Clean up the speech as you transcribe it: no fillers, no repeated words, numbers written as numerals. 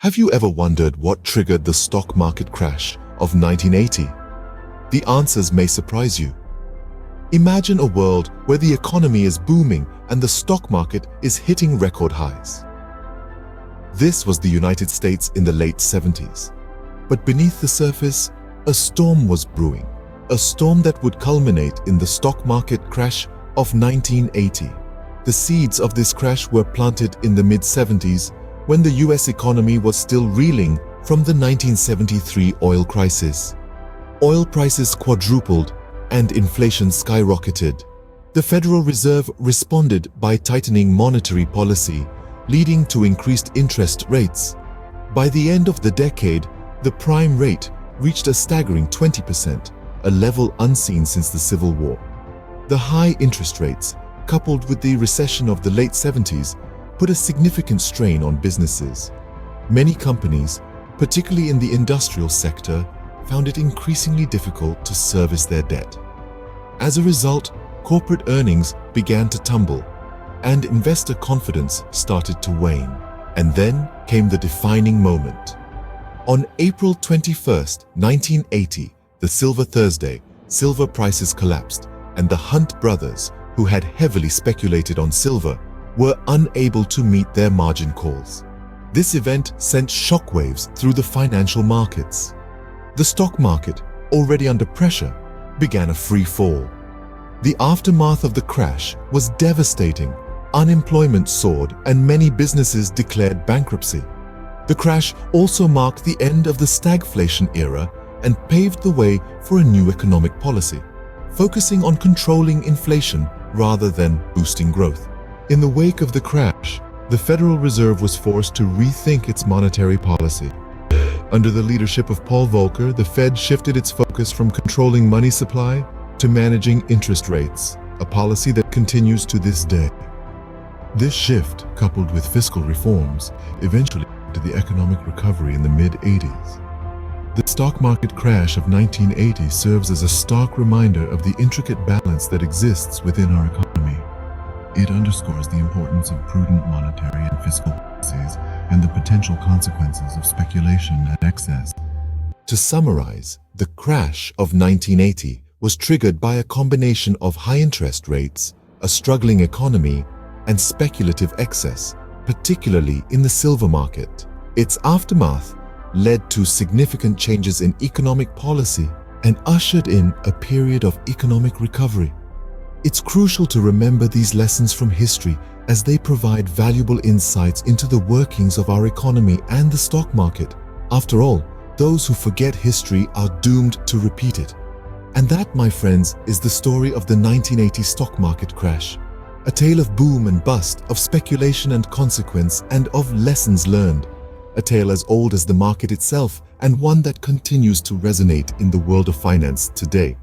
Have you ever wondered what triggered the stock market crash of 1980? The answers may surprise you. Imagine a world where the economy is booming and the stock market is hitting record highs. This was the United States in the late 70s. But beneath the surface, a storm was brewing. A storm that would culminate in the stock market crash of 1980. The seeds of this crash were planted in the mid-70s when the US economy was still reeling from the 1973 oil crisis. Oil prices quadrupled and inflation skyrocketed. The Federal Reserve responded by tightening monetary policy, leading to increased interest rates. By the end of the decade, the prime rate reached a staggering 20%, a level unseen since the Civil War. The high interest rates, coupled with the recession of the late 70s, put a significant strain on businesses. Many companies, particularly in the industrial sector, found it increasingly difficult to service their debt. As a result, corporate earnings began to tumble, and investor confidence started to wane. And then came the defining moment. On April 21, 1980, the Silver Thursday, silver prices collapsed, and the Hunt brothers, who had heavily speculated on silver, were unable to meet their margin calls. This event sent shockwaves through the financial markets. The stock market, already under pressure, began a free fall. The aftermath of the crash was devastating. Unemployment soared and many businesses declared bankruptcy. The crash also marked the end of the stagflation era and paved the way for a new economic policy, focusing on controlling inflation rather than boosting growth. In the wake of the crash, the Federal Reserve was forced to rethink its monetary policy. Under the leadership of Paul Volcker, the Fed shifted its focus from controlling money supply to managing interest rates, a policy that continues to this day. This shift, coupled with fiscal reforms, eventually led to the economic recovery in the mid-80s. The stock market crash of 1980 serves as a stark reminder of the intricate balance that exists within our economy. It underscores the importance of prudent monetary and fiscal policies and the potential consequences of speculation and excess. To summarize, the crash of 1980 was triggered by a combination of high interest rates, a struggling economy, and speculative excess, particularly in the silver market. Its aftermath led to significant changes in economic policy and ushered in a period of economic recovery. It's crucial to remember these lessons from history as they provide valuable insights into the workings of our economy and the stock market. After all, those who forget history are doomed to repeat it. And that, my friends, is the story of the 1980 stock market crash. A tale of boom and bust, of speculation and consequence, and of lessons learned. A tale as old as the market itself, and one that continues to resonate in the world of finance today.